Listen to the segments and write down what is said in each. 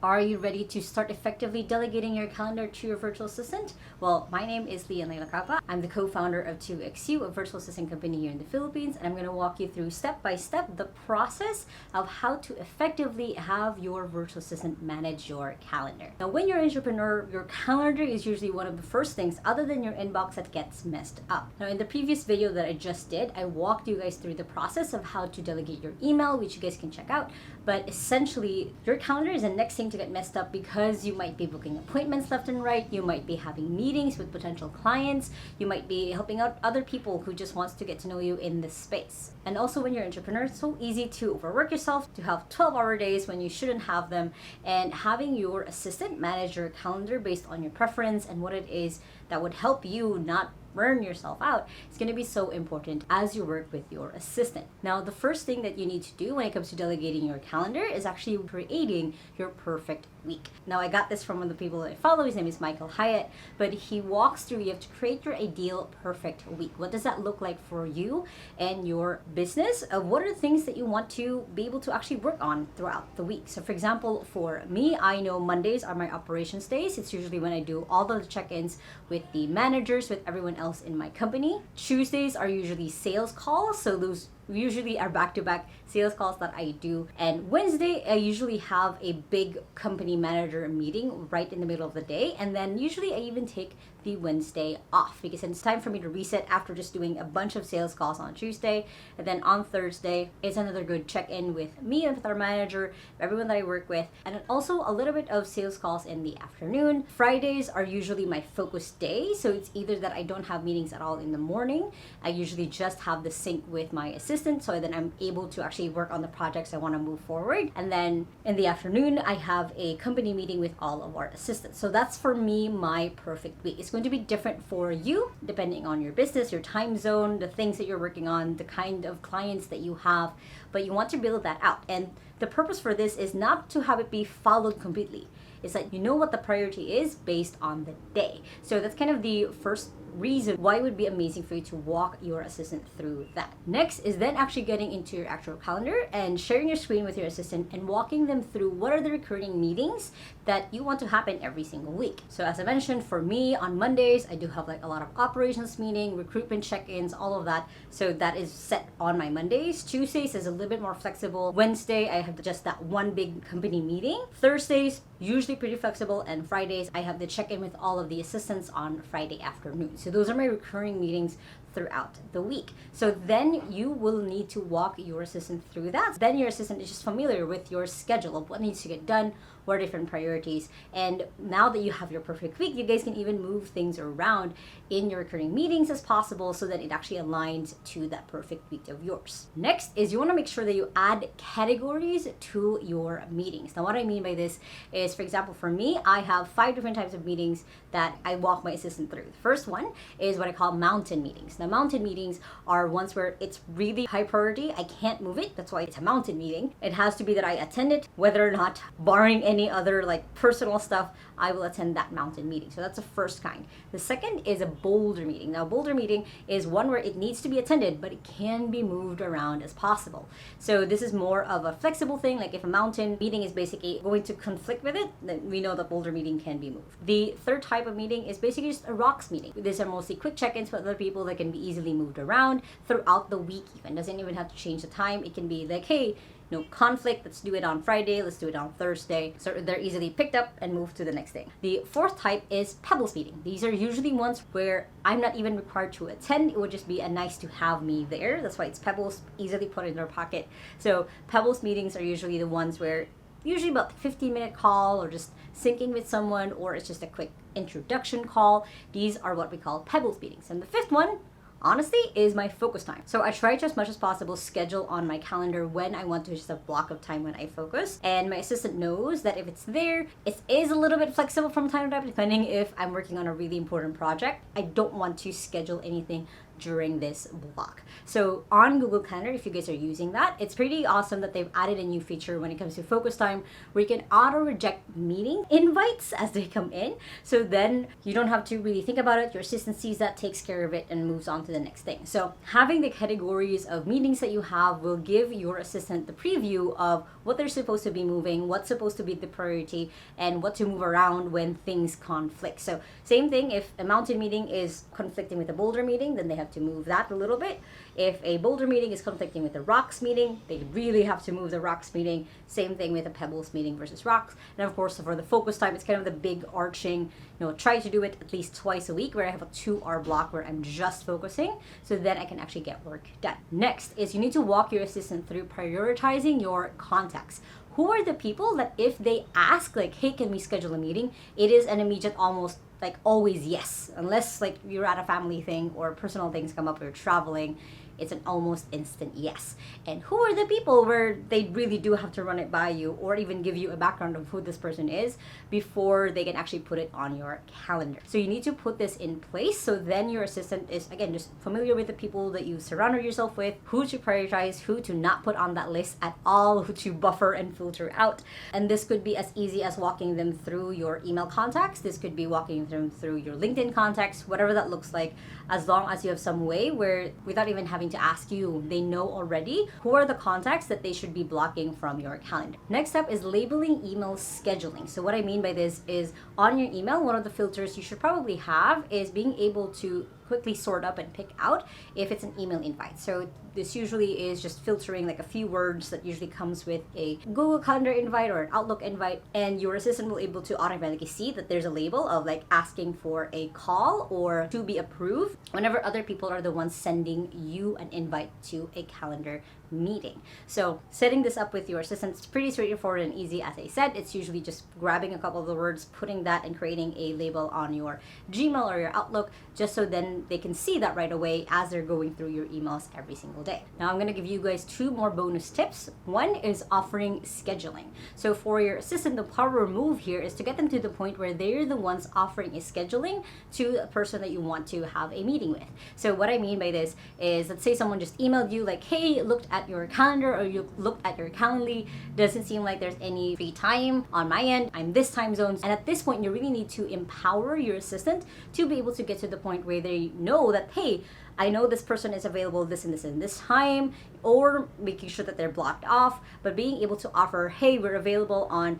Are you ready to start effectively delegating your calendar to your virtual assistant? Well, my name is Lai Lacaba. I'm the co-founder of 2XU, a virtual assistant company here in the Philippines, and I'm going to walk you through step by step the process of how to effectively have your virtual assistant manage your calendar. Now, when you're an entrepreneur, your calendar is usually one of the first things other than your inbox that gets messed up. Now, in the previous video that I just did, I walked you guys through the process of how to delegate your email, which you guys can check out. But essentially, your calendar is the next thing to get messed up because you might be booking appointments left and right, you might be having meetings with potential clients, you might be helping out other people who just wants to get to know you in this space. And also when you're an entrepreneur, it's so easy to overwork yourself, to have 12-hour days when you shouldn't have them, and having your assistant manage your calendar based on your preference and what it is that would help you not burn yourself out, it's going to be so important as you work with your assistant. Now, the first thing that you need to do when it comes to delegating your calendar is actually creating your perfect week. Now, I got this from one of the people that I follow. His name is Michael Hyatt, but he walks through, you have to create your ideal perfect week. What does that look like for you and your business? What are the things that you want to be able to actually work on throughout the week? So for example, for me, I know Mondays are my operations days. It's usually when I do all the check-ins with the managers, with everyone else in my company. Tuesdays are usually sales calls, so those usually are back-to-back sales calls that I do. And Wednesday, I usually have a big company manager meeting right in the middle of the day. And then usually I even take the Wednesday off because it's time for me to reset after just doing a bunch of sales calls on Tuesday. And then on Thursday, it's another good check-in with me and with our manager, everyone that I work with, and also a little bit of sales calls in the afternoon. Fridays are usually my focus day. So it's either that I don't have meetings at all in the morning. I usually just have the sync with my assistant, so then I'm able to actually work on the projects I want to move forward. And then in the afternoon, I have a company meeting with all of our assistants. So that's for me my perfect week. It's going to be different for you depending on your business, your time zone, the things that you're working on, the kind of clients that you have, but you want to build that out. And the purpose for this is not to have it be followed completely. It's that you know what the priority is based on the day. So that's kind of the first reason why it would be amazing for you to walk your assistant through that. Next is then actually getting into your actual calendar and sharing your screen with your assistant and walking them through what are the recurring meetings that you want to happen every single week. So as I mentioned, for me on Mondays, I do have like a lot of operations meeting, recruitment check-ins, all of that. So that is set on my Mondays. Tuesdays is a little bit more flexible. Wednesday, I have just that one big company meeting. Thursdays, usually pretty flexible. And Fridays, I have the check-in with all of the assistants on Friday afternoon. So those are my recurring meetings throughout the week. So then you will need to walk your assistant through that. Then your assistant is just familiar with your schedule of what needs to get done, what are different priorities. And now that you have your perfect week, you guys can even move things around in your recurring meetings as possible so that it actually aligns to that perfect week of yours. Next is you want to make sure that you add categories to your meetings. Now, what I mean by this is, for example, for me, I have 5 different types of meetings that I walk my assistant through. The first one is what I call mountain meetings. Now, mountain meetings are ones where it's really high priority. I can't move it. That's why it's a mountain meeting. It has to be that I attend it, whether or not, barring any other like personal stuff, I will attend that mountain meeting. So that's the first kind. The second is a boulder meeting. Now, boulder meeting is one where it needs to be attended, but it can be moved around as possible. So this is more of a flexible thing. Like if a mountain meeting is basically going to conflict with it, then we know that boulder meeting can be moved. The third type of meeting is basically just a rocks meeting. These are mostly quick check-ins with other people that can be easily moved around throughout the week even. Doesn't even have to change the time. It can be like, hey, no conflict, let's do it on Friday, let's do it on Thursday. So they're easily picked up and moved to the next day. The fourth type is pebbles meeting. These are usually ones where I'm not even required to attend. It would just be a nice to have me there. That's why it's pebbles, easily put in their pocket. So pebbles meetings are usually the ones where usually about 15-minute call or just syncing with someone, or it's just a quick introduction call. These are what we call pebbles meetings. And the fifth one, honestly, is my focus time. So I try to, as much as possible, schedule on my calendar when I want to just a block of time when I focus. And my assistant knows that if it's there, it is a little bit flexible from time to time, depending if I'm working on a really important project. I don't want to schedule anything during this block. So on Google Calendar, if you guys are using that, it's pretty awesome that they've added a new feature when it comes to focus time where you can auto reject meeting invites as they come in. So then you don't have to really think about it. Your assistant sees that, takes care of it, and moves on to the next thing. So having the categories of meetings that you have will give your assistant the preview of what they're supposed to be moving, what's supposed to be the priority, and what to move around when things conflict. So same thing, if a mountain meeting is conflicting with a boulder meeting, then they have to move that a little bit. If a boulder meeting is conflicting with a rocks meeting, they really have to move the rocks meeting. Same thing with a pebbles meeting versus rocks. And of course, for the focus time, it's kind of the big arching, try to do it at least twice a week where I have a 2-hour block where I'm just focusing, so then I can actually get work done. Next is you need to walk your assistant through prioritizing your contacts. Who are the people that if they ask like, hey, can we schedule a meeting, it is an immediate, almost like always yes, unless like you're at a family thing or personal things come up or you're traveling, it's an almost instant yes. And who are the people where they really do have to run it by you or even give you a background of who this person is before they can actually put it on your calendar. So you need to put this in place so then your assistant is, again, just familiar with the people that you surrounded yourself with, who to prioritize, who to not put on that list at all, who to buffer and filter out. And this could be as easy as walking them through your email contacts. This could be walking them through your LinkedIn contacts, whatever that looks like, as long as you have some way where without even having to ask you, they know already who are the contacts that they should be blocking from your calendar. Next up is labeling email scheduling. So what I mean by this is on your email, one of the filters you should probably have is being able to quickly sort up and pick out if it's an email invite. So this usually is just filtering like a few words that usually comes with a Google Calendar invite or an Outlook invite, and your assistant will able to automatically see that there's a label of like asking for a call or to be approved whenever other people are the ones sending you an invite to a calendar meeting. So setting this up with your assistant is pretty straightforward and easy. As I said, it's usually just grabbing a couple of the words, putting that and creating a label on your Gmail or your Outlook, just so then they can see that right away as they're going through your emails every single day. Now I'm going to give you guys 2 more bonus tips. One is offering scheduling. So for your assistant, the power move here is to get them to the point where they're the ones offering a scheduling to a person that you want to have a meeting with. So what I mean by this is, let's say someone just emailed you like, hey, looked at your calendar or you looked at your Calendly, doesn't seem like there's any free time on my end, I'm this time zone. And at this point, you really need to empower your assistant to be able to get to the point where they know that, hey, I know this person is available this and this and this time, or making sure that they're blocked off, but being able to offer, hey, we're available on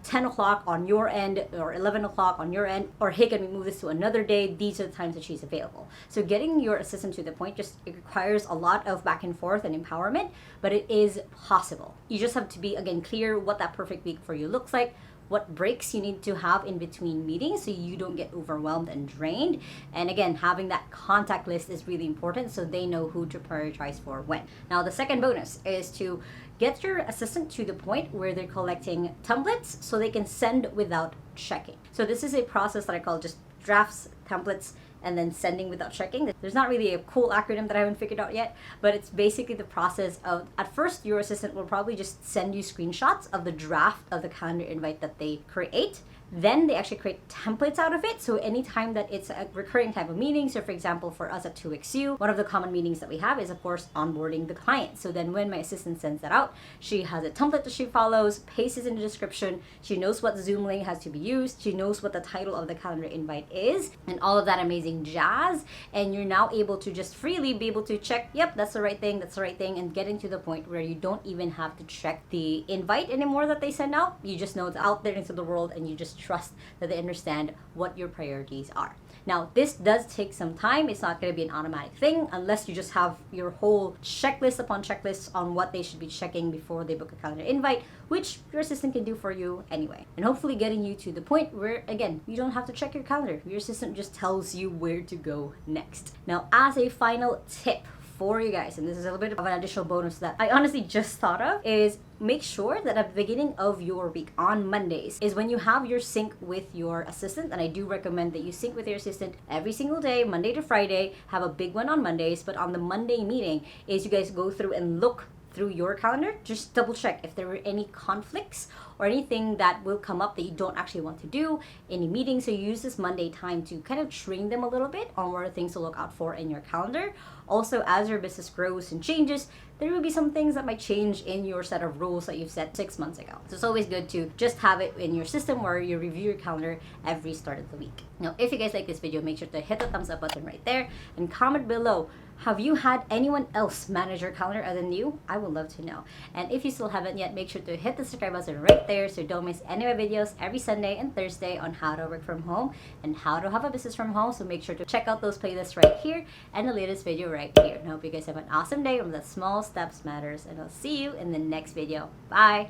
10 o'clock on your end or 11 o'clock on your end, or hey, can we move this to another day? These are the times that she's available. So getting your assistant to the point it requires a lot of back and forth and empowerment, but it is possible. You just have to be, again, clear what that perfect week for you looks like, what breaks you need to have in between meetings so you don't get overwhelmed and drained. And again, having that contact list is really important so they know who to prioritize for when. Now, the second bonus is to get your assistant to the point where they're collecting templates so they can send without checking. So this is a process that I call just drafts, templates, and then sending without checking. There's not really a cool acronym that I haven't figured out yet, but it's basically the process of, at first, your assistant will probably just send you screenshots of the draft of the calendar invite that they create. Then they actually create templates out of it. So anytime that it's a recurring type of meeting, so for example, for us at 2XU, one of the common meetings that we have is, of course, onboarding the client. So then when my assistant sends that out, she has a template that she follows, pastes it in the description. She knows what Zoom link has to be used. She knows what the title of the calendar invite is and all of that amazing jazz. And you're now able to just freely be able to check, yep, that's the right thing, and getting to the point where you don't even have to check the invite anymore that they send out. You just know it's out there into the world and you just trust that they understand what your priorities are. Now, this does take some time. It's not going to be an automatic thing unless you just have your whole checklist upon checklists on what they should be checking before they book a calendar invite, which your assistant can do for you anyway. And hopefully getting you to the point where, again, you don't have to check your calendar. Your assistant just tells you where to go next. Now, as a final tip for you guys, and this is a little bit of an additional bonus that I honestly just thought of, is make sure that at the beginning of your week on Mondays is when you have your sync with your assistant. And I do recommend that you sync with your assistant every single day, Monday to Friday. Have a big one on Mondays, but on the Monday meeting is you guys go through and look through your calendar, just double check if there were any conflicts or anything that will come up that you don't actually want to do, any meetings. So you use this Monday time to kind of train them a little bit on what are things to look out for in your calendar. Also, as your business grows and changes, there will be some things that might change in your set of rules that you've set 6 months ago. So it's always good to just have it in your system where you review your calendar every start of the week. Now, if you guys like this video, make sure to hit the thumbs up button right there and comment below. Have you had anyone else manage your calendar other than you? I would love to know. And if you still haven't yet, make sure to hit the subscribe button right there so you don't miss any of my videos every Sunday and Thursday on how to work from home and how to have a business from home. So make sure to check out those playlists right here and the latest video right here. And I hope you guys have an awesome day. Remember that small steps matters, and I'll see you in the next video. Bye!